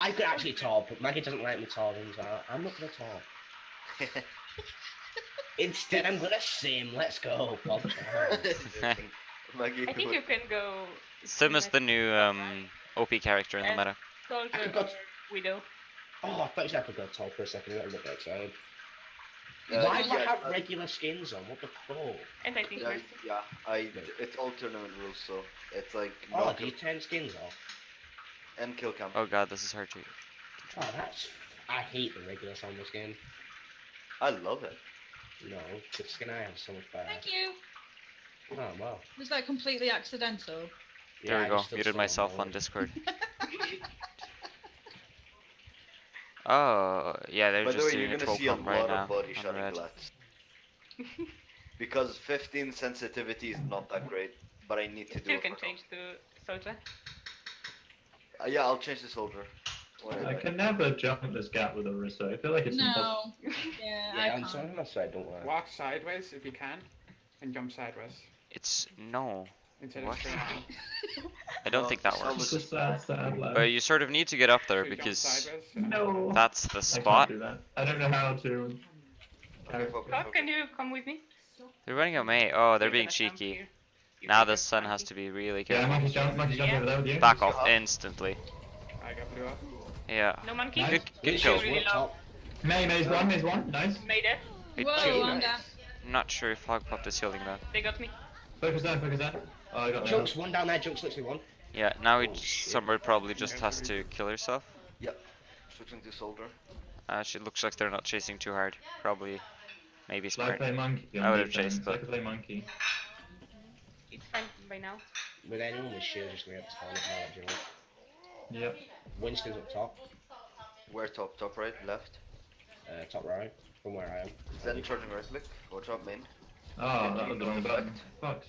I could actually top, but Maggie doesn't like me topping, so I'm not gonna top. Instead, I'm gonna sim. Let's go, Bob. Maggie, I think you can go. Sim is the new OP character in the meta. Soldier I or got- Widow. Oh, I thought you said I could go top for a second. I got a bit excited. Why do I have regular skins on? What the fuck? And I think yeah, Mercy. yeah, it's all tournament rules, so it's like Oh, knock do you turn skins off? and kill cam. Oh god, this is hard to. Oh, that's... I hate the regular on this game. I love it. No, the skin I have is so much better. Thank you. Oh, wow. Was that completely accidental? There we I go. just Muted saw myself more. on Discord. Oh, yeah, they're By the just way, doing you're a gonna troll see a pump right lot now of body on shotting red. glats. Because 15 sensitivity is not that great, but I need to do Still it. can for change to Soldier. now. Yeah, I'll change the soldier. I can never jump this gap with a wrist. I feel like it's impossible. No. Yeah, I Yeah, I'm can't. sorry, my side don't work. Walk sideways if you can, and jump sideways It's no. instead What? of straight on. I don't think that Well, works. It's a sad life. But you sort of need to get up there So you jump because sideways, and No. that's the I spot. can't do that. I don't know how to. Okay, focus, Scott, focus. can you come with me? They're running away. Oh, they're You're being gonna jump cheeky. here. You Now can the just sun jump has here. to be really Yeah, careful. monkey jump Yeah. over there with you. Back off Stop. instantly. I got blue up. Yeah. No monkey? Nice. Good kill. Really low. top. May's one, nice. Made it. Whoa, I'm down. I'm not sure if Hog Pop is healing that. They got me. Focus down. Oh, I got no. Jumps one down there, jumps literally one. Yeah, now Summer probably just has to kill herself. Yep. Switching to soldier. She looks like they're not chasing too hard. Probably, maybe Like smart. play monkey. I would have chased, but- Like play monkey. It's fine by now. With anyone with shield, just gonna get the target now, do you know? Yep. Winston's up top, Where top? Top right? Left? top right, from where I am. Then charging right click. Watch out main. Oh, that was the wrong button. Fuck.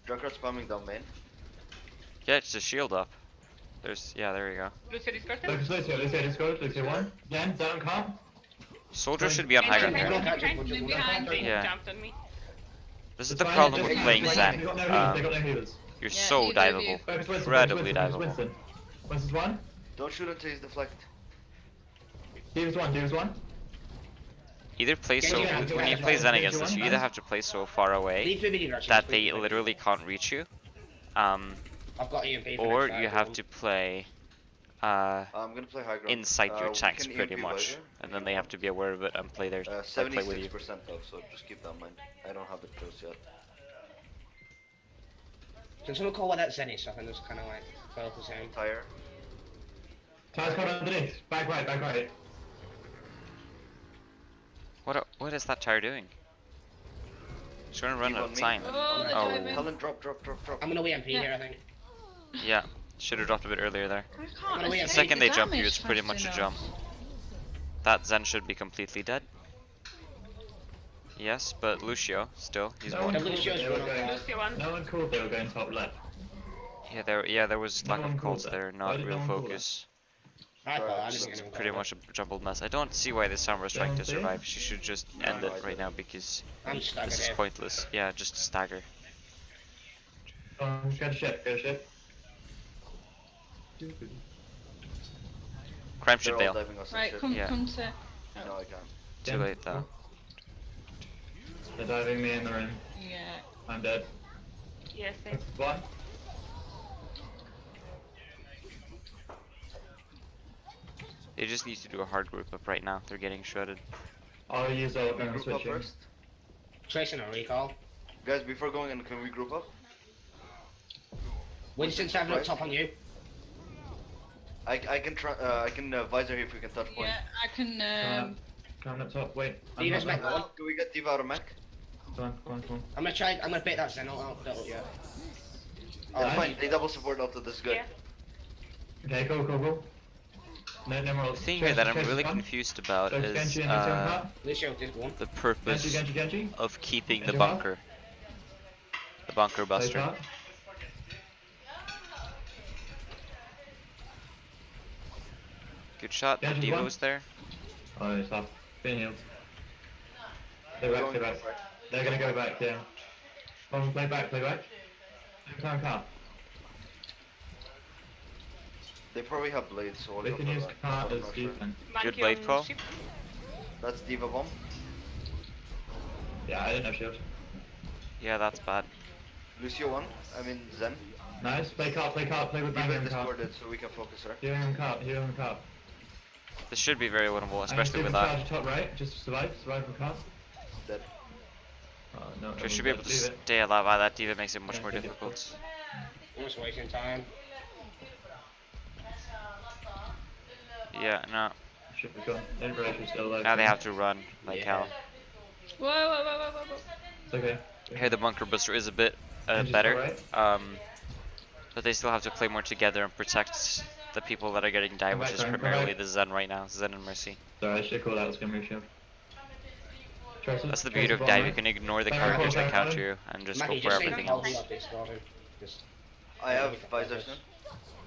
Junkrat spamming down main. Yeah, it's a shield up. There's, yeah, there you go. Lucio discarded. Focus, let's go. One. Again, down, calm. Soldier should be on high ground Behind, here. behind, they Yeah. jumped on me. This is the problem with playing Zen. They got no healers. You're Yeah, so either of you. diveable. Focus, Incredibly diveable. Winston. Winston's one. Don't shoot until he's deflect. Davis one. Either play so, when you play Zen against this, you either have to play so far away Leave the video, actually, that just they leave the video. literally can't reach you, I've got EMP for or next you time, have so- to play I'm gonna play high ground. inside your We tanks can pretty EMP much, visor and if then you they have want. to be aware of it and play their play with you. 76% though, so just keep that in mind. I don't have it close yet. Can someone call what that Zen is so I can just kind of like focus him? Tire. Tire's got underneath. Back right. What is that tire doing? She's gonna run Keep out on of me. time. Oh, they're Oh. driving. Helen, drop. I'm gonna EMP Yeah. here, I think. Yeah, should have dropped a bit earlier there. I can't Well, we escape have- The second they the jump you, damage it's pretty fast much a enough. jump. That Zen should be completely dead. Yes, but Lucio still, he's No going. one The called Lucio's they were one. going. Lucio one. No one called they were going top left. Yeah, there was No lack one of calls called that. there, Why not did real no one call that? focus. I thought I Just didn't get pretty much a jumbled mess. I don't see why this Samurais trying to survive. She should just end it right now because I'm stuck this is here. pointless. Yeah, just stagger. Get a ship. Crime They're should all bail. diving us on Right, ship. come Yeah. to. No, I can't. Too late though. They're diving me in the room. Yeah. I'm dead. Yes, they. One. They just need to do a hard group up right now. They're getting shredded. I'll use ult Can we and group up switch in. first? Tracing a recall. Guys, before going in, can we group up? Winston's having up top on you. I can try. I can visor here if we can touch point. Yeah, I can. Coming up top. Wait. I'm Diva's not mech there. one. Do we get Diva out of mech? Come on. I'm gonna bait that Zen, I'll put it up, yeah. Yeah, fine. They double support after this. Good. Yeah. Okay, go. No more The ult. thing here that I'm really confused about So is Genji and Lucio Lucio did one. the purpose Genji. of keeping the Genji bunker. The bunker Play buster. top. Good shot. The Genji Diva one. was there. Oh, it's off. Being healed. They're back. They're gonna go back, yeah. Come on, play back. Calm. They probably have blades, so I'll We go can for use that. cart I'm as not sure. defense. Monkey blade on call. ship. That's Diva Bomb. Yeah, I didn't have shield. Yeah, that's bad. Lucio 1. I mean Zen. Nice. Play cart, play Diva Bangram cart. discorded so we can focus her. Heal him cart, heal him cart. This should be very winnable, especially with charge that. top right, just survive from cart. Dead. Oh, no, Trish should be able to leave it. stay alive by that. Diva makes it much Yeah, more leave it. difficult. We're just wasting time. Yeah, no. Should be gone. Everybody should still alive. Now they have to run like Yeah. hell. Whoa, whoa, whoa, whoa, whoa, whoa. It's okay. Here the bunker buster is a bit Angie's better, alright. but they still have to play more together and protect the people that are getting died, Come which back, is Darren, come primarily back. the Zen right now, Zen and Mercy. Sorry, I should call that was gonna move shield. That's the beauty of dive, you can ignore the characters that counter you and just Maggie, go for just say everything hold else. like this, Gordon. Just I have visor soon.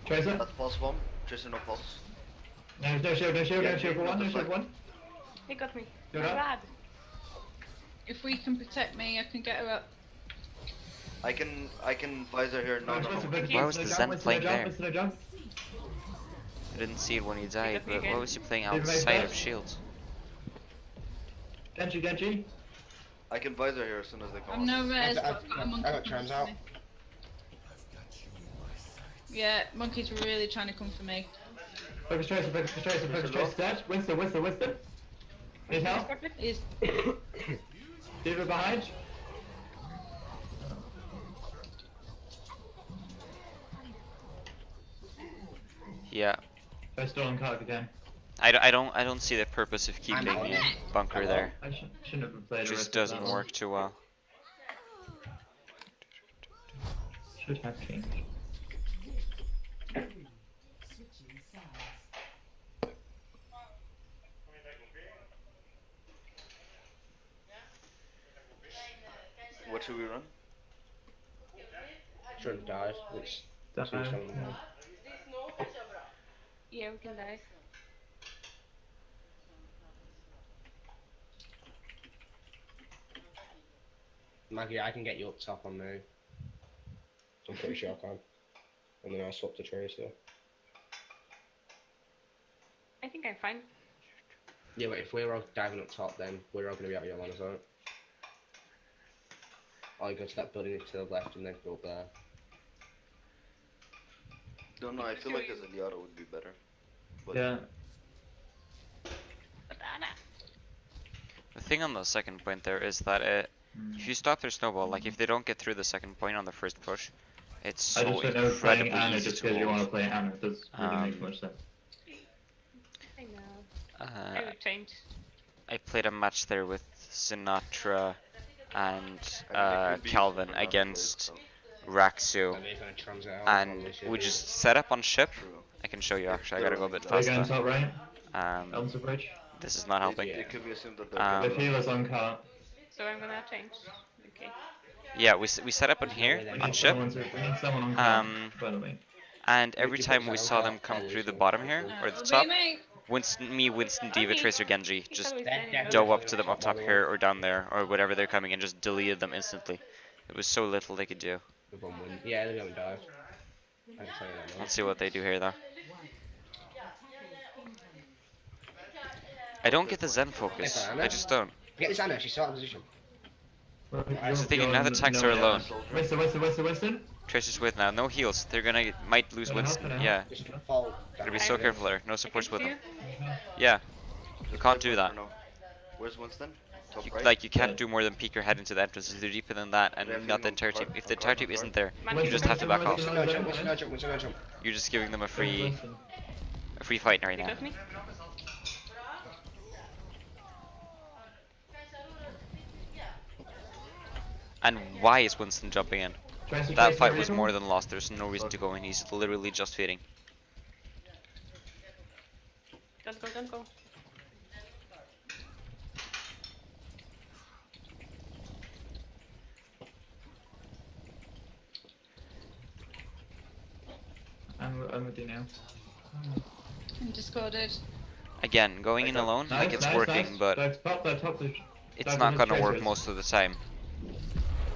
Tracer? That's pulse bomb. Tracer no pulse. No shield, no shield, Yeah, no shield for one, no not shield for one. He got me. You're My up. bad. If we can protect me, I can get her up. I can visor here. No, no, no. Why was the Zen playing there? Winston, no jump. I didn't see it when he died, got me but why again. was he playing Did you make outside that? of shields? Genji. I can visor here as soon as they come. I'm out. no res, I but I've got a monkey. I got trans out. Yeah, monkey's really trying to come for me. Focus Tracer, dead. Winston. Need help? He's Diva behind. Yeah. They're still on cart again. I don't see the purpose of keeping on it. bunker there. I shouldn't have played It the just rest of doesn't that one. work too well. Should have changed. What should we run? shouldn't dive. It's too Definitely. strong. Yeah, we can dive. Maggie, I can get you up top on me. I'm pretty sure I can. And then I'll swap to Tracer. I think I'm fine. Yeah, but if we're all diving up top, then we're all going to be out of your line of sight. Or you go to that building to the left and then go up there. Don't know. I feel like as a Liara would be better. But Yeah. Banana. The thing on the second point there is that if you stop their snowball, like if they don't get through the second point on the first push, it's I so just don't know playing incredibly Anna easy just to because you want to hold. play Anna. It does really make much sense. I know. I will change. I played a match there with Sinatra and I mean, it could be Calvin another against place, Raksu, And they're going to transit out. and probably should we be. just set up on ship. so true. I can show you actually. I gotta go a bit Are you going faster. top right? Um, Elmsford Bridge? this is not helping. It could be assumed that they're Um, The healer's on cart. So I'm gonna change. Okay. Yeah, we set up on here We on need ship, someone on cart, Um, by the way. and every keep time it we set saw on them cart, come probably through the should. bottom here or the top, Winston, Diva, Okay. Tracer, Genji He's just always That- standing that there. dove up to them up top here or down there or whatever they're coming and just deleted them instantly. It was so little they could do. With one win. Yeah, they're going to dive. I can tell you that now. Let's see what they do here though. I don't get the Zen focus. I just don't. Get this Anna, she's still out of position. That's the thing, if now the tanks are alone. Winston. Tracer's with now, no heals. They're gonna might lose Gonna Winston. help it out. Yeah, Just fall gotta down. be so careful there. No supports I can with see them. you. Yeah, you can't do Wait that. for now. Where's Winston? Top You, right? like you can't Yeah. do more than peek your head into the entrance. If they're deeper than that, and Yeah, not the no, entire team. card, If the card, entire team card. isn't there, Man, you just have to back off. Winston, no jump, Winston, no jump, Winston, no jump. You're just giving them a free fight right He now. got me. And why is Winston jumping in? That fight was more than lost. There's no reason to go in. He's literally just feeding. Don't go, don't go. I'm with you now. I'm discorded. Again, going in alone, like it's working, but Top, it's not gonna work most of the time.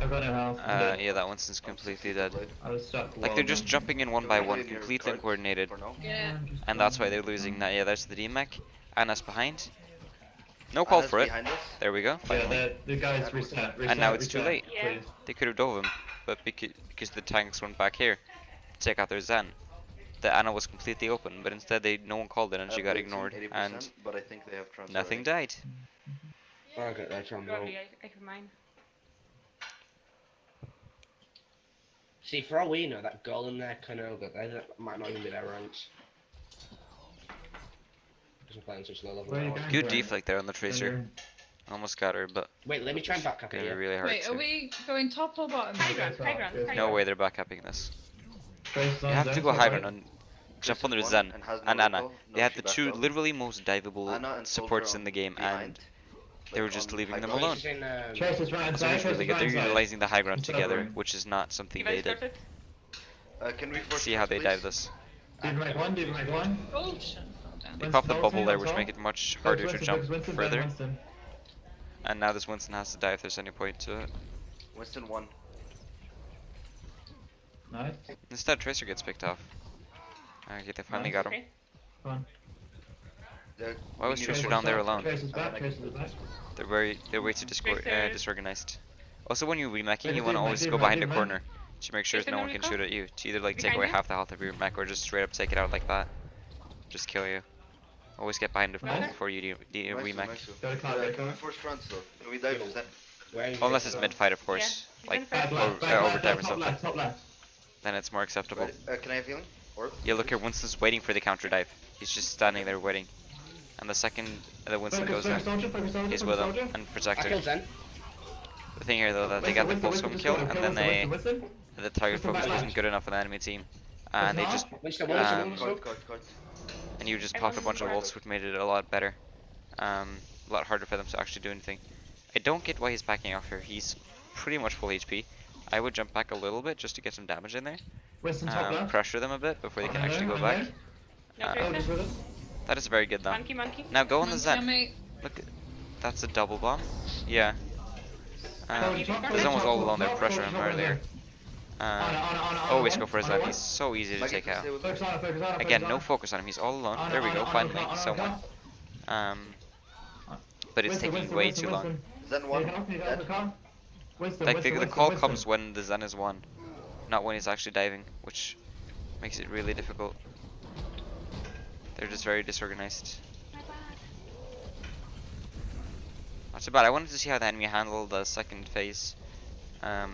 I've got no health. Yeah, that Winston's completely dead. I was stuck. Like they're just jumping in one by one, completely uncoordinated, Yeah. and that's why they're losing. That yeah, there's the D-Mech. Anna's behind. No call for it. Behind us. There we go. Yeah, Finally. the guys reset. And now it's too late. Yeah. Please. They could have dove him, but because the tanks went back here to take out their Zen, the Anna was completely open, but instead no one called it and she got ignored, and but I think they have trans nothing already. died. I got that from Probably I have mine. See, for all we know, that goal in there, Kanoga, they might not even be their ranks. Because I'm playing such low level. Where are you now. going? Good deflect there on the Tracer. Almost got her, but Wait, let me try and back up gonna be here. really hard Wait, to. are we going top or bottom? High ground, high ground, high No ground. way they're backcapping this. Trace You on have to zone, go so high right. ground and jump Tracer's under one Zen and has no and Anna. recall. No, They had she the backed two up. literally most diveable Anna and supports Soldier in the game, behind, and they were just on leaving high them ground. alone. This is in, Trace is right So inside. it's Trace really is good. right They're inside. utilizing the high ground Inside together, room. which is not something they Device did. started. Can we force See how they please? dive this. Did you make one? Did you make one? Oh, shit. Fell down. They Winston, pop the hold bubble me, there, hold which on. make it much harder to Winston, jump Winston, further. Winston. And now this Winston has to die if there's any point to it. Winston won. Nice. Instead, Tracer gets picked off. Okay, they finally got him. Okay. Come on. Why was We need Tracer to down force there out. alone? Trace is back. Trace is back. They're way too Tracer. disorganized. Also, when you're remeching, Wait, you want to Demon, always go Demon, behind a Demon. corner to make sure Is no there one no can recall? shoot at you. To either like take Behind away you? half the health of your mech or just straight up take it out like that. Just kill you. Always get behind a pole Nice. before you do remech. Go to cloud, go to Can we cloud. force trans though? Can we dive Yo. with that? Where is Unless it? it's mid-fight, of course. Yeah. Like Back Back left, back overtime left, or top something. left, top left. Then it's more acceptable. Can I have healing? Orb? Yeah, look here, Winston's waiting for the counter dive. He's just standing there waiting. And the second that Winston Focus, goes focus, in, soldier, focus, soldier, he's focus, with him soldier. and I protecting. killed Zen. The thing here though, that they Winston, got the Winston, pulse Winston, home kill, Winston, and then Winston, the target Winston, focus back wasn't left. good enough on the enemy team. And they just Winston, Um, Card. and you just popped a bunch of ults, which made it a lot better. A lot harder for them to actually do anything. I don't get why he's backing off here. He's pretty much full HP. I would jump back a little bit just to get some damage in there. Winston, top left. Pressure them a bit before they can On actually there, go on back. there. No Soldier's Tracer. with us. That is very good though. Monkey, monkey. Now go on the Monkey Zen. on me. Look, that's a double bomb. Yeah. Soldier top, There's almost top, all alone there, top, pressure soldier him top, earlier. on, Always one, go for his on Zen. one. He's so easy to take out. Focus on it, focus on it, Again, focus no on it. focus on him. He's all alone. On it, There we on go. it, on Finally, it, on it, someone. on But it's Winston, taking Winston, way Winston, too long. Winston. Zen Can one. you help me down the car? Winston, Like Winston, the Winston, call Winston. comes when the Zen is won, not when he's actually diving, which makes it really difficult. They're just very disorganized. Not too bad. I wanted to see how the enemy handled the second phase, and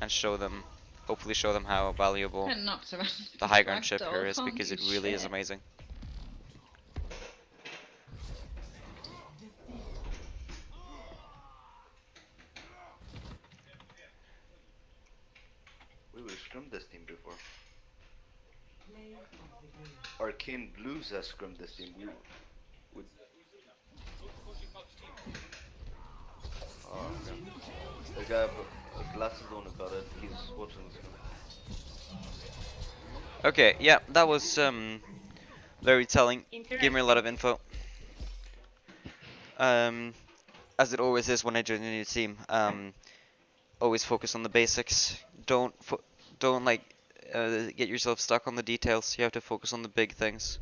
show them, hopefully show them how valuable Getting knocked around. the high ground ship Ragdoll, here is, can't because do it really is shit. amazing. We would have scrimmed this team before. Arcane Blues has scrimmed this team. We would. Oh, okay. The guy with glasses on about it. He's watching the scrim. Okay, yeah, that was very telling. Internet. Gave me a lot of info. As it always is when I join a new team. Always focus on the basics. Don't like get yourself stuck on the details. You have to focus on the big things.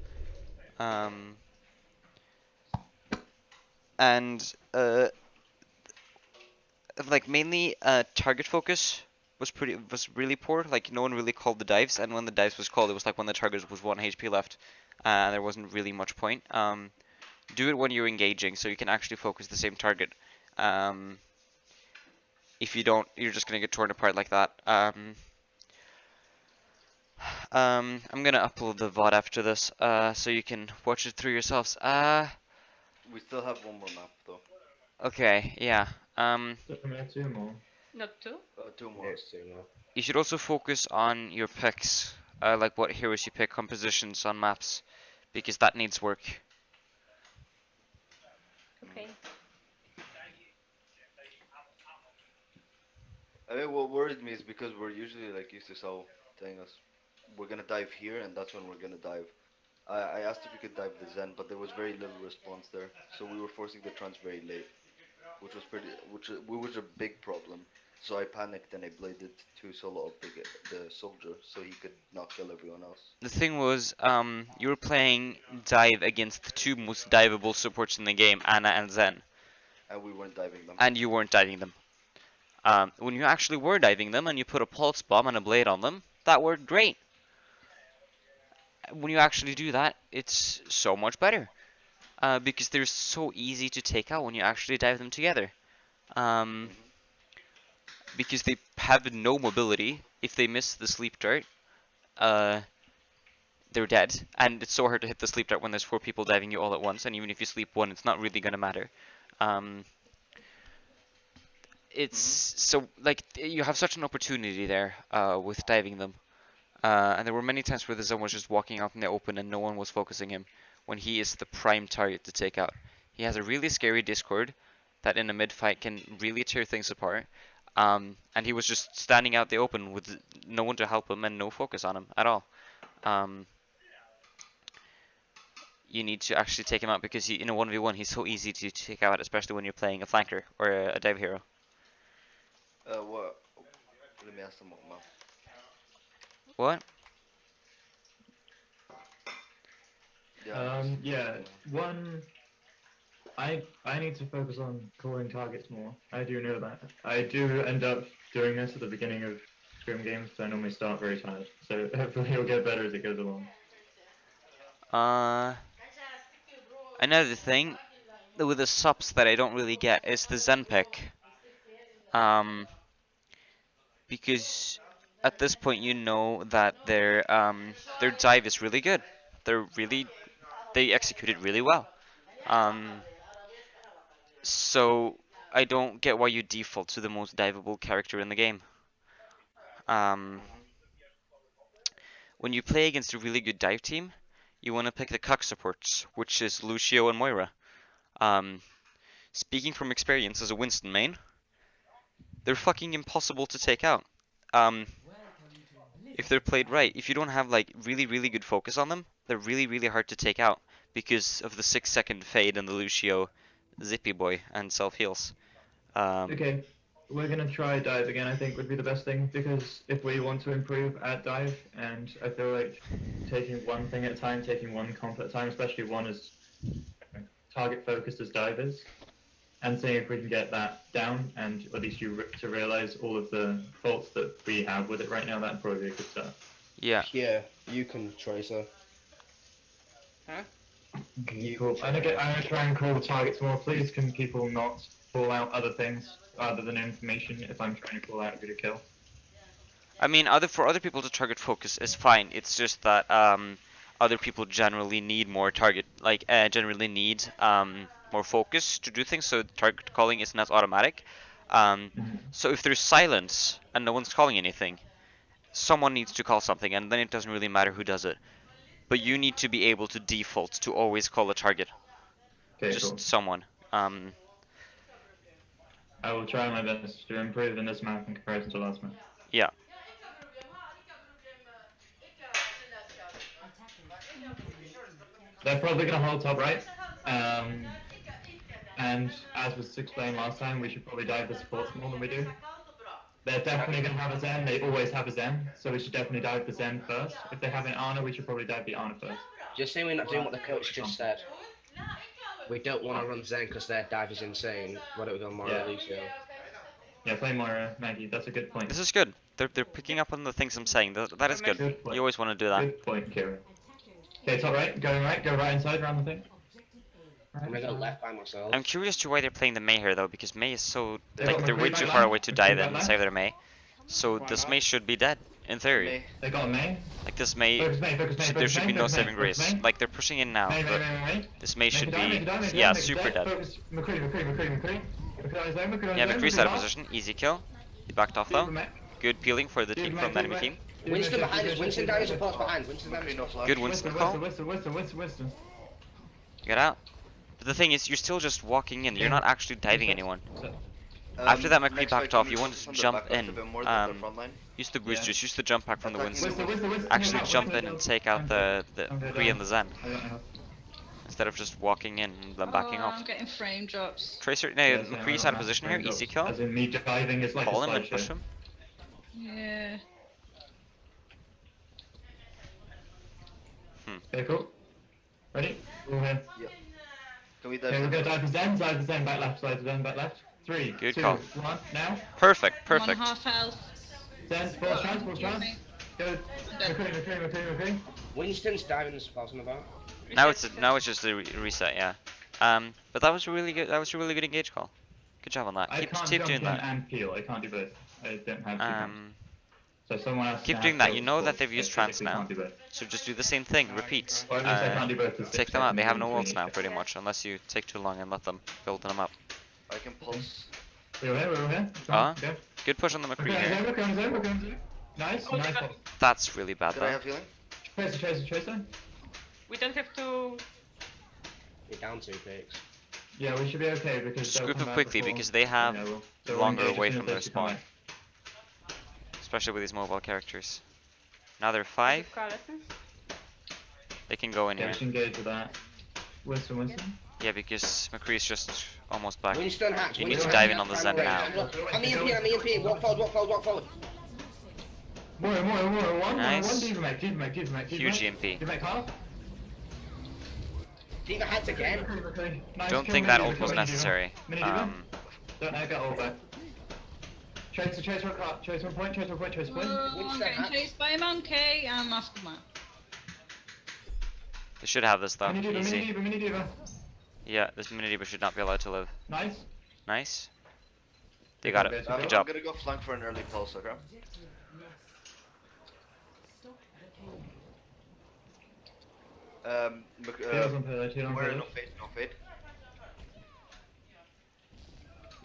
And like mainly target focus was really poor. Like no one really called the dives, and when the dives was called, it was like when the target was 1 HP left, and there wasn't really much point. Do it when you're engaging, so you can actually focus the same target. If you don't, you're just gonna get torn apart like that. I'm gonna upload the VOD after this, so you can watch it through yourselves. We still have one more map though. Okay, yeah. We have two more. Not two. Two more. Yes, two more. You should also focus on your picks, like what heroes you pick, compositions on maps, because that needs work. Okay. I mean, what worried me is because we're usually like used to Sal telling us we're gonna dive here, and that's when we're gonna dive. I asked if we could dive the Zen, but there was very little response there, so we were forcing the trans very late, which was a big problem. So I panicked and I bladed to solo up the soldier so he could not kill everyone else. The thing was, you were playing dive against the two most diveable supports in the game, Ana and Zen, And we weren't diving them. and you weren't diving them. When you actually were diving them and you put a pulse bomb and a blade on them, that worked great. When you actually do that, it's so much better. Because they're so easy to take out when you actually dive them together. Because they have no mobility. If they miss the sleep dart, they're dead. And it's so hard to hit the sleep dart when there's 4 people diving you all at once. And even if you sleep 1, it's not really gonna matter. It's so like you have such an opportunity there with diving them. And there were many times where the Zen was just walking out in the open and no one was focusing him when he is the prime target to take out. He has a really scary Discord that in a mid-fight can really tear things apart. And he was just standing out the open with no one to help him and no focus on him at all. You need to actually take him out because in a 1v1 he's so easy to take out, especially when you're playing a flanker or a dive hero. What? Let me ask them what. What? Yeah, one, I need to focus on calling targets more. I do know that. I do end up doing this at the beginning of scrim games, so I normally start very tired. So hopefully it'll get better as it goes along. Another thing with the subs that I don't really get is the Zen pick. Because at this point you know that their dive is really good. They execute it really well. So I don't get why you default to the most diveable character in the game. When you play against a really good dive team, you want to pick the cuck supports, which is Lucio and Moira. Speaking from experience as a Winston main, they're fucking impossible to take out. If they're played right, if you don't have like really good focus on them, they're really hard to take out because of the 6-second fade and the Lucio zippy boy and self heals. Okay, we're gonna try dive again. I think would be the best thing because if we want to improve at dive, and I feel like taking one thing at a time, taking one comp at a time, especially one as target focused as dive is, and seeing if we can get that down, and at least to realize all of the faults that we have with it right now, that'd probably be a good start. Yeah. Yeah, you can, Tracer. Huh? Cool. I'm gonna try and call the targets more. Please, can people not call out other things other than information if I'm trying to call out who to kill? I mean, for other people to target focus is fine. It's just that other people generally need more target, generally need more focus to do things. So target calling isn't as automatic. So if there's silence and no one's calling anything, someone needs to call something, and then it doesn't really matter who does it. But you need to be able to default to always call a target. Okay, Just cool. someone. I will try my best to improve in this map in comparison to last map. Yeah. They're probably going to hold top right. And as was explained last time, we should probably dive the supports more than we do. They're definitely going to have a Zen. They always have a Zen. So we should definitely dive the Zen first. If they have an Ana, we should probably dive the Ana first. Just say we're not doing what the coach just said. We don't want to run Zen because their dive is insane. Why don't we go Moira Lucio? Yeah, play Moira, Maggie. That's a good point. This is good. They're picking up on the things I'm saying. That is good. You always want to do that. Good point, Kira. Okay, top right. Go right inside around the thing. I'm gonna go left by myself. I'm curious to why they're playing the Mei here though, because Mei is so They're they're way too far away to die then and save their Mei. So this Mei should be dead in theory. They got a Mei. Like this Mei, there should be no saving grace. Like they're pushing in now, but this Mei should be super dead. Yeah, McCree's out of position. Easy kill. He backed off though. Good peeling for the team from the enemy team. Winston behind us. Winston down supports behind. Winston down. Good Winston call. Winston. Get out. But the thing is, you're still just walking in. You're not actually diving anyone. After that McCree backed off, you want to jump in. Use the boost juice, use the jump pack from the Winston. Actually jump in and take out the Kree and the Zen. instead of just walking in and then backing Oh, off. I'm getting frame drops. Tracer, no, Yeah, McCree's I'm out of position here. frame Easy drops. kill. As in me diving is like Call a him and push slideshow. him. Yeah. Okay, cool. Ready? We're here. Can we Okay, dive? we're gonna dive to Zen, back left, slide to Zen, back left. 3, Good 2, call. 1, now. Perfect, I'm on perfect. half health. Zen, force chance, force Excuse chance. me. Go. McCree. Winston's diving the spot on the bar. Now it's just a reset, yeah. But that was a really good. That was a really good engage call. Good job on that. I Keep can't keep jump doing in that. and peel, I can't do both. I don't have two hands. So someone else Keep can doing have that. both You know that sports. they've used I trance physically now, can't do both. so just do the same thing. Repeat. Or at least I can't do both. Take them out. They have no ults now, pretty much, unless you take too long and let them build them up. I can pulse. We're here. Come Ah, on, go. good push on the McCree here. We're going Zen. Nice. That's really bad Can I though. have healing? Tracer. We don't have to. You're down 2 picks. Yeah, we should be okay because Just they'll group come them back quickly before- because they have Yeah, they'll longer engage away as soon from as their they come spawn, back. especially with these mobile characters. Now they're 5. They can go in Yeah, here. we should engage with that. Winston. Yeah, because McCree's just almost back. Winston hatch. You need to Winston dive hatch. in on the Zen now. I'm EMP. Walk forward. More. One. Nice. Diva mech. Huge EMP. Diva mech half. Diva hatch again. Okay. Nice. Don't Kill think Mini that Diva, ult was kill Mini Diva. necessary. Mini Diva. Don't know, get ult back. Tracer cut. Tracer point. Oh, I'm Winston getting hatch. chased by a monkey and Aftermath. They should have this though. Mini Easy. Diva. Yeah, this mini diva should not be allowed to live. Nice. Nice. They got it. I'm Good I'm job. gonna go flank for an early pulse, okay? Heals on pillar, heal on Where pillar. no fade.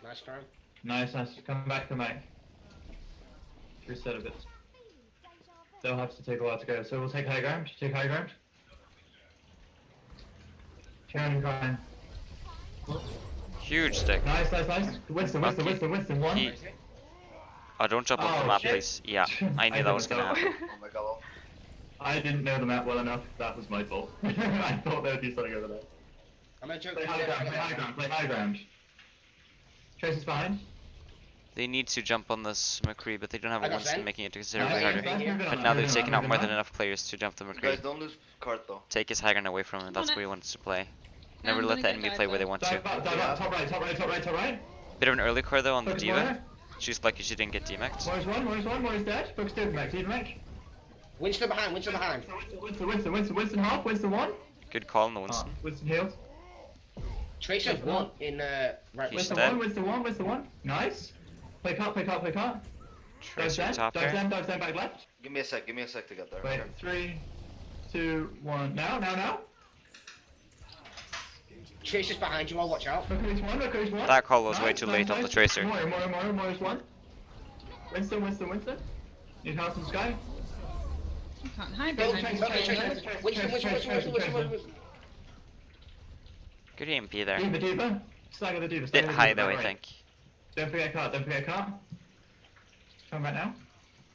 Nice try. Nice. Come back. Reset a bit. They'll have to take a while to go, so we'll take high ground. Turn climb. Huge stick. Nice. Winston. One. He- Oh, don't jump off the Oh, map, shit. please. Yeah, I knew that was gonna happen. Oh my god. I didn't know the map well enough. That was my fault. I thought there would be something over there. I'm gonna joke. Play high ground. Trace is behind. They need to jump on this McCree, but they don't have I a got Winston, Zen. making it considerably Nice, harder. moving But on, now they've moving taken on, out more moving than on. enough players to jump the Guys, McCree. don't lose card though. Take his high ground away from him, that's where he wants to play. Yeah, Never I'm let gonna the get enemy dive play where they though. want to. Dive up, top right. Bit of an early core though on the Focus Diva. Moira. She's lucky she didn't get demec'd. Moira's dead. Focus Diva mech. Winston behind. Winston half. Winston one. Good call on the Winston. Winston healed. Tracer's one in right. He's Winston. dead. Winston one. Nice. Play cut. Tracer top there. Dive Zen back left. Give me a sec to get there. Wait, 3, 2, 1. Now. Tracer's behind you. All watch out. McCree's one. That call was way too late on the Tracer. Moira's one. Winston. Need house in the sky. You can't hide Build behind Tracer. me. Winston. Good EMP there. Diva. Stagger the Diva. Bit high though, I think. Don't forget cart. Come back now.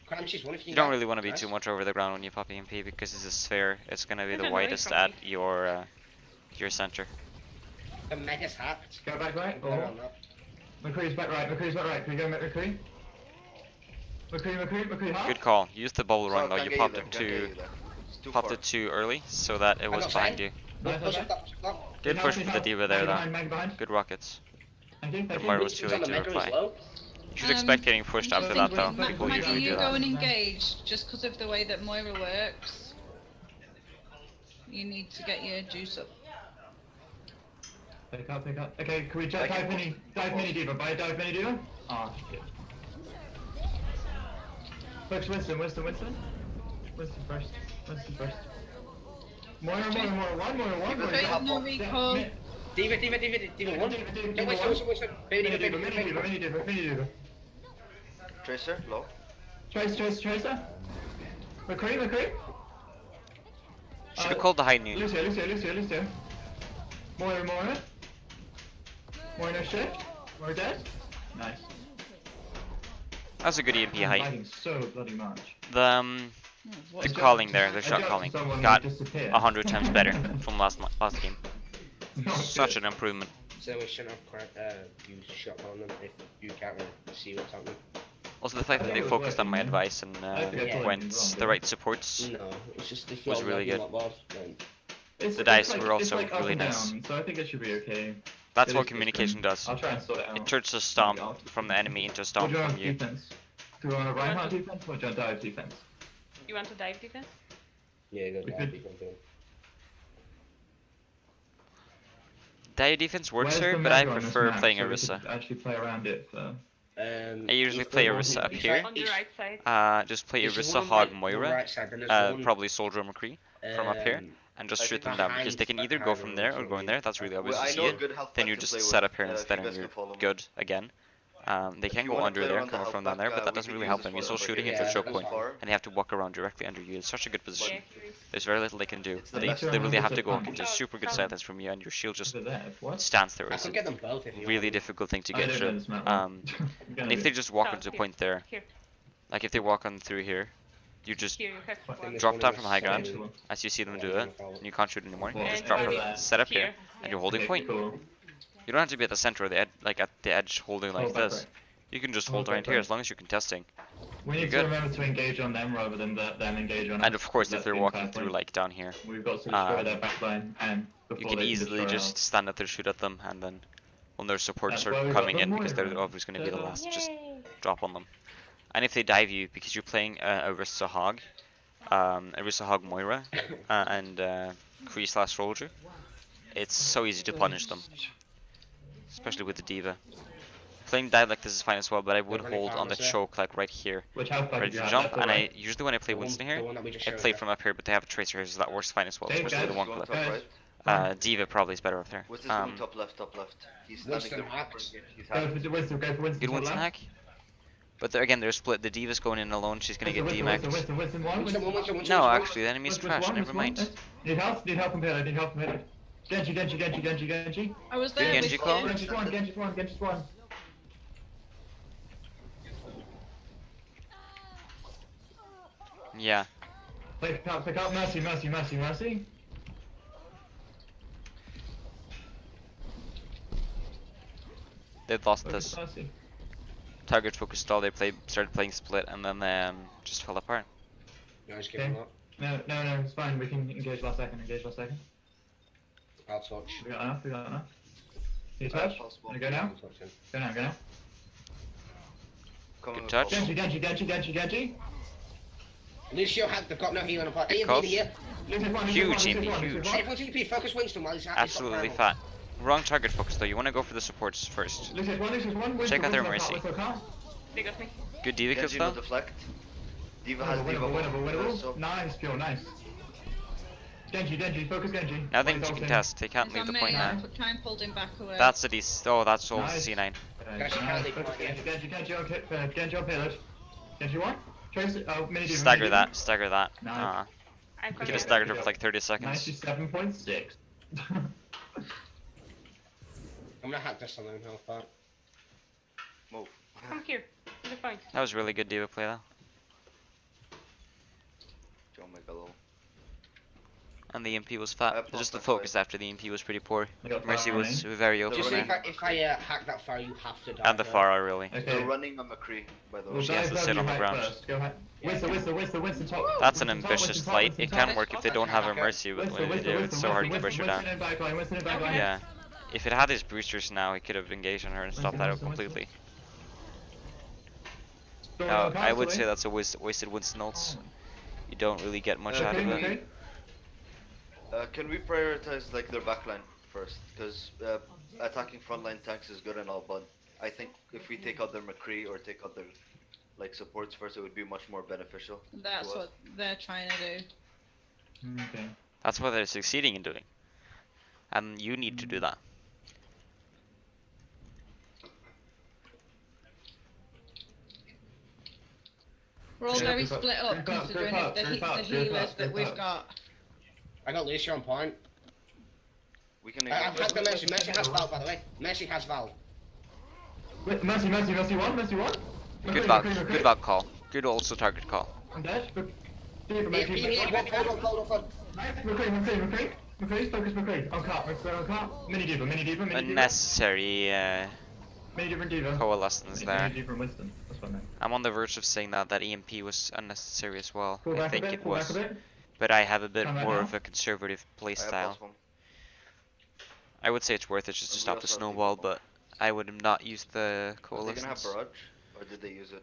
Cramshy's one if You don't really want to be too much over the ground when you pop EMP because it's a sphere. It's gonna be the widest at your center. The mega's hacked. Go back right. Better Or on that. McCree's back right. Can we go McCree? McCree half. Good call. Use the bubble run So, though. can't You get popped there, it can't get too you there. It's too popped far. it too early so that it was got behind Zen. you. Push up. Good push for the Diva there though. Behind. Good rockets. Thank you. But Moira was too Winston's late on to the mega as reply. well. You should expect getting pushed after that though. People Maggie, usually you do go that. and engage just because of the way that Moira works. You need to get your juice up. Pick up. Okay, can we dive mini Diva? Dive mini Diva? Oh shit. Focus Winston first. Moira one. There's no recall. Diva one. Diva Winston. Mini Diva. Tracer, low. Tracer. McCree. Should have called the high noon. Lucio. Moira. Moira no shit. Moira dead. Nice. That was a good EMP I'm height. lagging so bloody much. The calling there, the shot calling, got 100 times better from last game. Not Such good. an improvement. So we shouldn't have used shot on them if you can't really see what's happening. Also, the fact I that think they it was focused on my working, yeah. advice and I think I told went him he was wrong, the right supports. No, it's just if Was you're really lagging good. like that, then The dice like, were also it's like really up and nice. down, so I think it should be okay. That's It what is communication scrim. does. I'll try and sort it out. It turns a stomp Maybe I'll- from the enemy into a What stomp do you want from you. defense? Do we want a Reinhardt defense or do you want dive defense? You want to dive defense? yeah, you We go could- dive defense. Dire defense works Where's here, the but I mega on this prefer map playing so we Orisa. could actually play around it for... I usually if play the- Orisa up if here. I- On the right side. Just play if you Orisa, wanna Hog, the Moira, right side, then there's one, probably Soldier McCree from up here, and just I shoot think them down because they can either go from there or go in there. That's really obvious Well, to I see know a it. good health Then pack you to just play set with, up here if instead you and guys you're can follow me. good again. They If can you go wanna under play there, around the come health from down pack, there, but that we doesn't could really use help this them. You're for still the shooting bridge. into a Yeah, choke that's point, fine. and they have to walk around directly under you. It's such a good position. Yeah, Chris. There's very little they can do. It's the They best literally one. have to go It's into a- super good Oh. silence from you, and your shield just Over there, what? stands there. I It's can get them both if you really want. difficult thing to I get don't know through. this map. And if they just walk Oh, into a here. point there, Here, like if they walk on through here, you just here you have What one. There's drop one down in from the high ground, center. as you see them do it, and you can't shoot anymore. You Well, just And drop maybe it, set up here, and you're holding Okay, point. cool. You don't have to be at the center or the like at the edge holding like Hold back this. right. You can just Hold hold back right here right. as long as you're contesting. We You're need good. to remember to engage on them rather than them engage on us. And of course, if That's they're the walking entire through point. like down here, We've got to destroy um, their backline and you before can they easily destroy just ours. stand up there, shoot at them, and then when their supports That's why are we got coming the in, because they're Moira. always going to be the Ta-da. last, just Yay! drop on them. And if they dive you, because you're playing Orisa Hog, Orisa Hog Moira, and Kree / Soldier, it's so easy to punish them, especially with the Diva. Playing dive like this is fine as well, but I would Really hold on the fast, yeah. choke like right here, Which house pack ready do you to have? jump. Left or And I right? usually when I play The one- Winston the here, one that we just I showed play you. from up here, but they have a tracer here, so that works fine as well, Dave, especially with the guys, one Going clip. top Guys. right. Diva probably is better up there. What's this going top left, top left? He's standing Winston there. hacked. He's Go hacked. for Winston, go for Winston. Good to the Winston left. hack. But again, they're split. The Diva's going in alone. She's gonna get Winston, DMA'd. Winston, Winston, one, Winston, Winston, Winston, Winston, No, Winston. actually, the enemy's Winston, trash. one, Never Winston, mind. one. Need help compared, need help compared. Genji, Genji, Genji, Genji, Genji. I was Good there Genji with call. you. Genji's one, Genji's one, Genji's one. Yeah. Pick up, Mercy, Mercy, Mercy, Mercy. They've lost Focus this. Mercy. Target focus stall. They started playing split, and then just fell apart. No, just give him up. No, it's fine. We can engage last second. I'll touch. We got enough. You touch? Possible. Wanna go now? I'll touch him. Go now. Coming Good with touch. top. Genji. Lucio had, they've got no healing apart. Good Ian, call. here. Huge EMP, huge. Everyone TP, focus Winston while he's at. Absolutely fat. Wrong target focus though. You want to go for the supports first. Lucius one. Check out their Mercy. They got me. Good Diva kills Genji no though. deflect. Diva has Diva Winnable. so Nice, Pure, nice. Genji, focus Genji. Now they can contest. They can't He's leave on the me, point I now. try and pulled him back away. That's a decent. Oh, that's all Nice. C9. Guys, you can't leave point yet. Genji on payload. Genji one. Trace, mini Diva. Stagger that. Nice. I'm Could have coming. staggered her for like 30 seconds. 97.6. I'm gonna hack this alone, health part. move. Come here. To the point. That was really good Diva play though. Joe Megalo. And the EMP was fat. I have Just the plus focus after the EMP was pretty poor. I got Mercy fire was running. very The open Just running. so there. if I hack that fire, you have to die. And the Pharah really. They're Okay. running a McCree, by the way. We'll She has dive to sit wherever on you the hide ground. first. Go ahead. Winston, top. That's an Winston top, ambitious Winston top, flight. Winston It top. can work if they don't have a Mercy with Winston, what they do. It's so hard to push her down. Winston in backline, Winston in backline. Yeah. If it had his boosters now, he could have engaged on her and stopped that out completely. I would say that's a wasted Winston ults. You don't really get much out of it. Okay. Can we prioritize like their backline first? Because attacking frontline tanks is good and all, but I think if we take out their McCree or take out their like supports first, it would be much more beneficial. That's to us. what they're trying to do. Okay. That's what they're succeeding in doing. And you need to do that. We're all Yeah, very group up. split up Group up, considering group up, the group up, group healers up, that group we've up. got. I got Lucio on point. We can. I've had the Mercy. Mercy has Val, by the way. Mercy has Val. Wait, Mercy one. Good Valk call. Good also target call. I'm dead. Here, hold on. McCree. McCree, focus McCree. On cart, McCree on cart. Mini Diva, Mini Diva, Mini Diva. Unnecessary Mini Diva and Diva. coalescence there. Mini Diva and Winston. That's what I meant. I'm on the verge of saying that EMP was unnecessary as well. Pull I back a think bit, it pull back was. a bit. But I have a bit Come right more now. of a conservative I have playstyle. +1. I would say it's worth it just to And we stop the also have snowball, people. but I would not use the Are they gonna have coalescence. barrage? Or did they use it?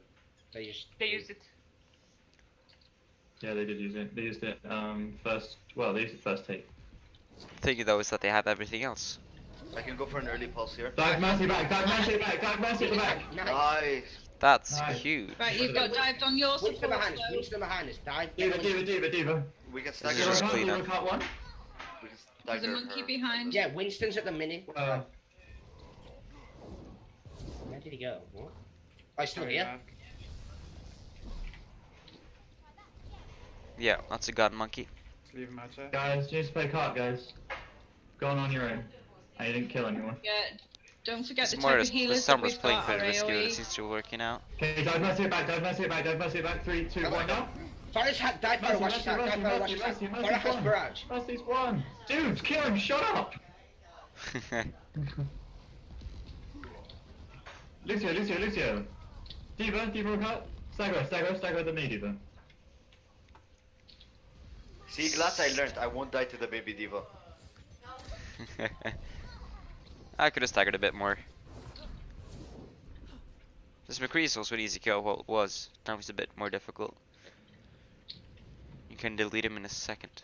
They used. They used it. Yeah, they did use it. They used it first. Well, they used it first take. The thing though is that they have everything else. I can go for an early pulse here. Dive Mercy back, dive Mercy back, dive Mercy at the back. Nice. Nice. That's Nice. huge. Right, you've got dived on your Winston support. behind us. though. Winston behind us. Dive. Diva, Diva, Diva, Diva. We can This stagger is just her. clean Diva up. cart one. We can There's a stagger monkey her. behind. Yeah, Winston's at the mini. Well, Where did he go? What? Oh, he's still here. Yeah, that's a god monkey. Leave him outside. guys, you need to play cart, guys. Go on your own. And you didn't kill anyone. Yeah, don't forget It's the more type as of the healers that Summer's we've playing got pretty are risky, but it AoE. seems to be working out. Okay, dive Mercy back, dive Mercy back, dive Mercy back. 3, 2, Come 1 on. now. Forest had dive for a watch attack. Dive for a watch attack. Forest has barrage. Mercy's one. Dude, kill him, shut up! Lucio. Diva cart. Stagger the mini Diva. See, Glass, I learned. I won't die to the baby diva. I could have staggered a bit more. This McCree is also an easy kill, well it was. Now he's a bit more difficult. You can delete him in a second.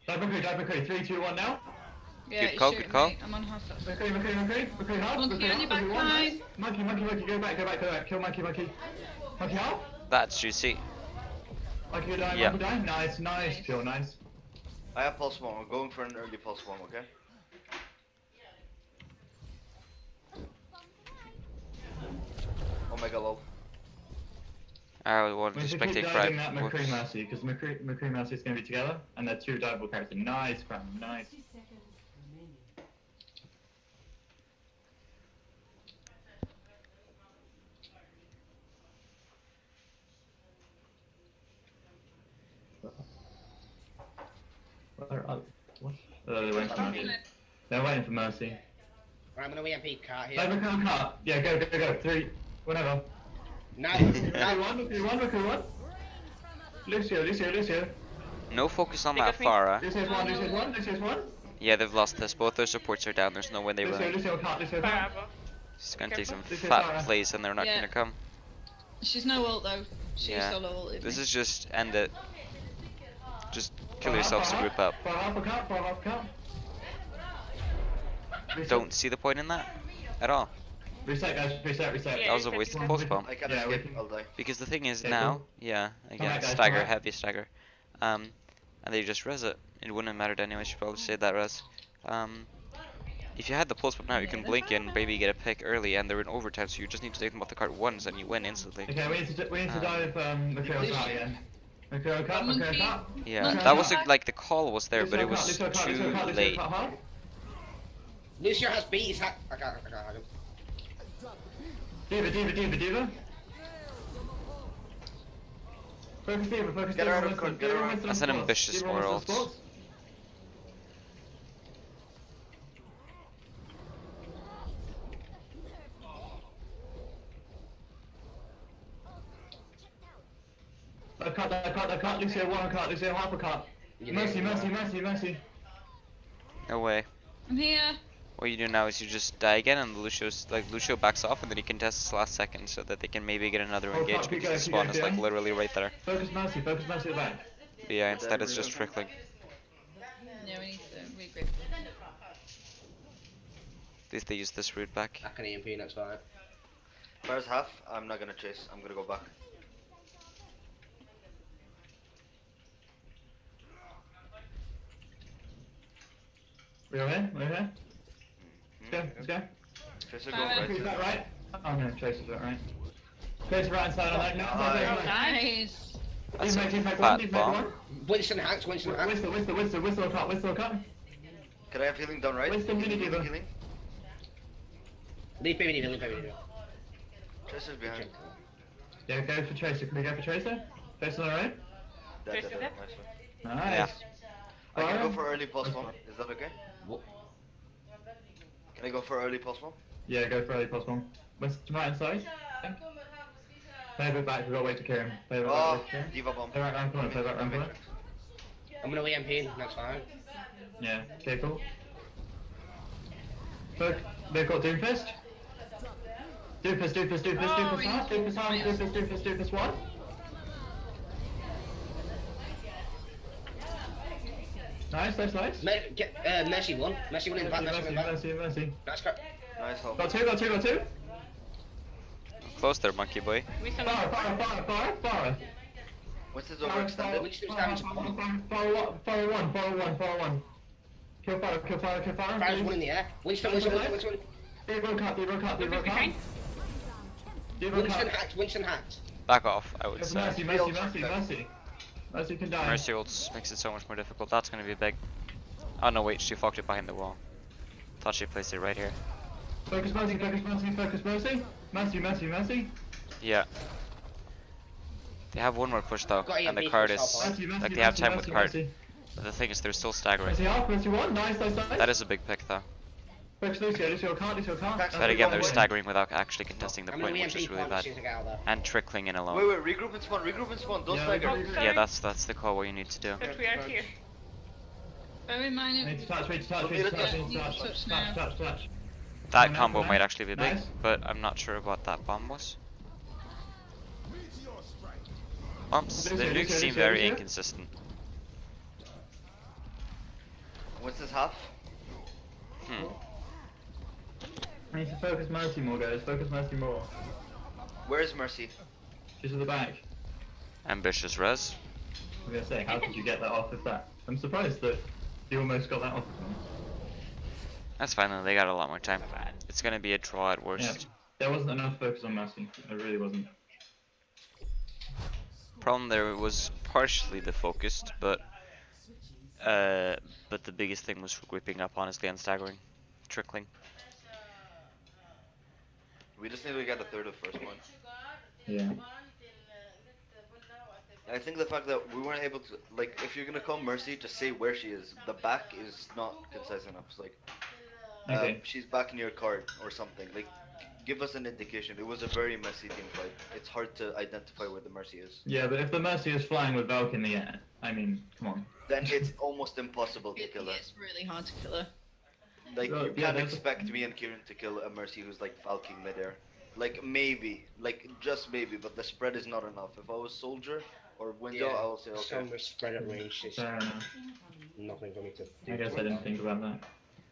Dive McCree. 3, 2, 1 now. Yeah, Good he's call, shooting good call. me. I'm on half that. McCree hard. Monkey on your back McCree line. one. Monkey, go back. Kill Monkey. Monkey hard. That's juicy. Monkey die, Yeah. Monkey die. Nice kill, nice. I have pulse 1. I'm going for an early pulse 1, okay? Omega low. I wanted We to should keep spectate diving Crab. that McCree Mercy, because McCree Mercy is going to be together, and they're 2 diveable characters. Nice, Cram, nice. What? They're waiting for Mercy. They're waiting for Mercy. Right, I'm gonna EMP cart here. Dive McCree cart. Yeah, go. 3, whenever. Nice. McCree one. Lucio. No focus on They that got me. Farah. Lucio's one. Yeah, they've lost this. Both their supports are down. There's no way they will. Lucio cart. Forever. It's gonna take some This is fat Farah. plays and they're not Yeah. gonna come. She's no ult though. She's Yeah. solo ulted This me. is just end it. Just kill yourselves to group up. For half a cart. Don't see the point in that at all. Reset, guys. Reset. Yeah. That was a wasted pulse bomb. I can Yeah, we escape. can- I'll die. Because the thing is Okay, now, cool. yeah, again, back, guys, stagger, come back. heavy stagger. And they just res it. It wouldn't have mattered anyway, I should probably say that res. If you had the pulse bomb now, you can blink in, maybe get a pick early, and they're in overtime, so you just need to take them off the cart once and you win instantly. Okay, we need to dive McCree cart again. McCree cart. Yeah, Monkey that was back. like the call was there, but it was too late. Lucio has beat his hat. I can't hide him. Diva. Focus Diva. Get her out of court, get her out. That's an ambitious world. That cart. Lucio one cart. Lucio half a cart. Mercy. No way. I'm here. What you do now is you just die again, and Lucio backs off, and then he contests this last second so that they can maybe get another Oh, engage keep because going, the spawn is like yeah. literally right there. Focus Mercy at the back. But yeah, instead it's just trickling. Yeah, we need to regroup. At least they use this route back. I can EMP next fight. First half, I'm not gonna chase. I'm gonna go back. We're here. Let's go. Tracer go Alright. right. Is that right? Oh no, Tracer's that right. Tracer right side on that. No, Nice. Nice. That's a Team fat bomb. Winston hacks. Winston hacks. Whistle cut. Can I have healing done right? Winston mini diva. Healing. Leave baby diva. Tracer's behind. Yeah, go for Tracer. Can we go for Tracer? Tracer on the right? Dead. Tracer dead? Nice one. Nice. I can go Fire. for early pulse That's one. fine. Is that okay? What? Can I go for early pulse one? Yeah, go for early possible. West right inside. Play a bit back, we've got to wait to kill him. Play a bit back, Oh, wait to kill him. Diva bomb. Play right round corner, play right round corner. I'm gonna EMP, that's fine. Yeah, okay, cool. Look, they've got Doomfist. Doomfist half, Doomfist one. Nice. Mercy one in the back, Mercy. That's correct. Nice help. Got two. Close there, monkey boy. We still Fire. What's his overextended? Which team's down to one? Fire one. Kill fire, Fire's one in the air. Winston. Devo cut. behind. Winston hacked. Back off, I would say. Mercy can die. Mercy ults makes it so much more difficult. That's gonna be big. Oh no, wait, she fucked it behind the wall. Thought she placed it right here. Focus Mercy. Mercy. Yeah. They have one more push though, Got and the EMP card for is top Mercy. like they have time with card. Mercy. But the thing is, they're still staggering. Mercy half, Mercy one. Nice. That is a big pick though. Focus Lucio can't. But again, they're staggering without actually contesting the I'm gonna point, which is EMP really point bad. as soon as I get out there. And trickling in alone. Wait, regroup and spawn. Don't Yeah, stagger. regroup. Yeah, that's the call. What you need to do. But we are here. Bear in mind Need it. to touch. Touch. That Nice, combo nice. might actually be big, Nice. but I'm not sure what that bomb was. Bumps. The nukes seem very inconsistent. What's this half? I need to focus Mercy more, guys. Where is Mercy? She's at the back. Ambitious res. I'm gonna say, how did you get that off of that? I'm surprised that you almost got that off. That's fine though, they got a lot more time. It's gonna be a draw at Yeah, worst. there wasn't enough focus on Mercy. There really wasn't. Problem there was partially the focused, but the biggest thing was whipping up honestly and staggering. Trickling. We just need to get a third of first one. Yeah. I think the fact that we weren't able to, like, if you're gonna call Mercy, just say where she is. The back is not concise enough. It's like, Okay. she's back near card or something. Like, give us an indication. It was a very messy team fight. It's hard to identify where the Mercy is. Yeah, but if the Mercy is flying with Valk in the air, I mean, come on. Then it's almost impossible to kill her. It's really hard to kill her. Like, Well, you yeah, can't that's- expect me and Kieran to kill a Mercy who's like falking midair. Like, maybe. Like, just maybe, but the spread is not enough. If I was Soldier or Window, I will say, okay. Some spread at range is Fair enough. nothing for me to do. I guess I didn't think about that.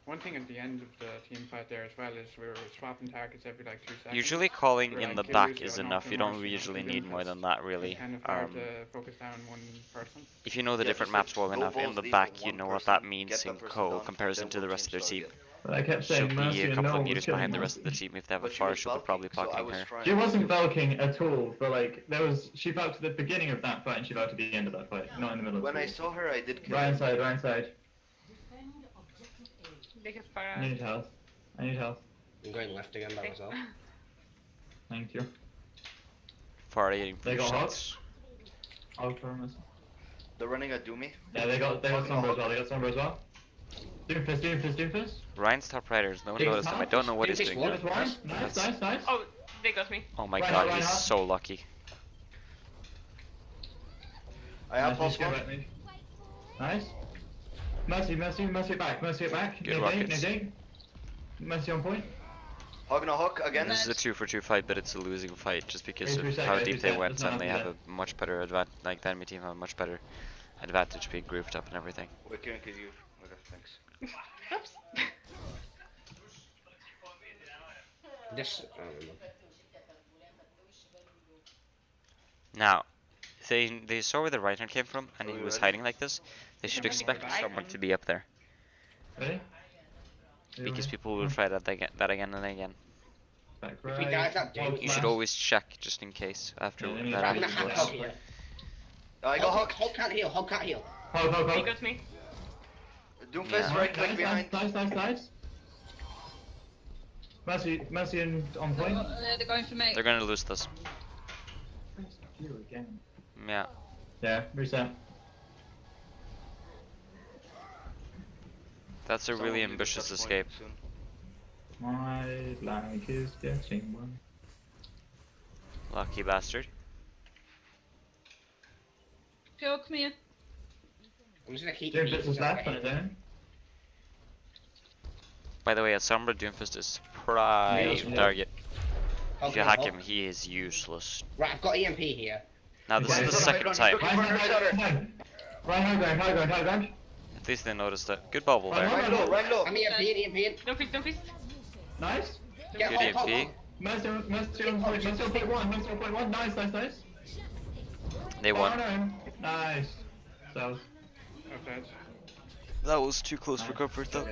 One thing at the end of the team fight there as well is we were swapping targets every like 2 seconds. Usually calling We're in like, the kill back Lucio, is not enough. kill You don't Mercy, usually kill need more Doomfist. than that really. It's kind of hard to focus down one person. If you know the Yeah, different just, like, maps well go enough, in balls the deep back with you one know what person, that get means that in person down, comparison then to the we'll rest of their change team. target. But I kept saying She'll Mercy be a and couple no of one was meters killing behind the her. rest of the team. If they have a But she far, was she'll be probably falking, so I blocking was her. trying. She wasn't Valking at all, but like, she Valked at the beginning of that fight and she Valked at the end of that fight, not in the middle of When the I fight. saw her, I did kill Right her. side. They have fire. I need health. I'm going left again by myself. Thank you. Far getting They push got shots. I'll promise. They're running a Doomy. Yeah, they got Sombra as well. Doomfist. Ryan's top riders, no one Big noticed him. I don't know what he's Doomfist doing. one. Nice. Oh, they got me. Oh my Ryan, god, Ryan, he's Ryan. so lucky. I have pulse one. Nice. Mercy back. Good rockets. Mercy on point. Hog no hook again. This is a 2-for-2 fight, but it's a losing fight just because of Reset, how guys, deep they reset. went, It's not and they up have a much better advantage. Like the enemy team have a much better advantage being grouped up and everything. Wait, Kieran, could you? Okay, thanks. Oops. This, I don't know. Now, they saw where the right hand came from, and he was hiding like this. They should Remember expect the right someone hand. to be up there, Ready? because people will try that again and again. Back If we dive that down, You should always check just in case after Yeah, they need that to- I'm gonna happens. hack Hog here. I got hooked. Hog can't heal. Hold. He got me. Doomfist Yeah. right click behind. Nice. Mercy and on point. They're going for me. They're gonna lose this. You again. Yeah. Yeah, reset. That's a Someone really leave a ambitious touch point escape. soon. My like is getting one. Lucky bastard. Joe, come here. I'm just gonna keep Doing the business left on his own. By the way, at Sombra, Doomfist is prime Yeah. target. If Okay, you hack oh. him, he is useless. Right, I've got EMP here. Now this Okay. is the He's second looking time. for another shutter. Right, high ground. At least they noticed it. Good bubble there. Right low, right low. I'm EMPing. Don't feast. Nice. Get Good hot, hot, EMP. hot. Mercy on point, Mercy on point one. Nice. They Oh won. no. Nice. So. Okay. That was too close for comfort though.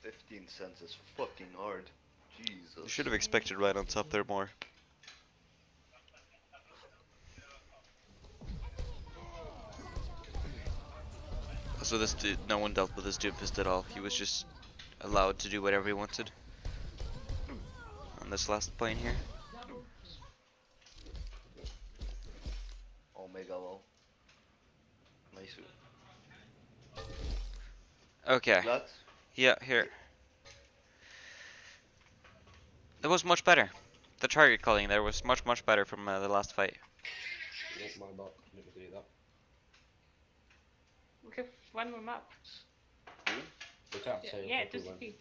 15 cents is fucking hard. Jesus. You should have expected right on top there more. So this dude, no one dealt with this Doomfist at all. He was just allowed to do whatever he wanted. On this last plane here. Omega low. Nice. Okay. That? Yeah, here. It was much better. The target calling there was much better from the last fight. Nope, my bot. Never do that. Okay, one more map. We can't say Yeah, if we just win. repeat.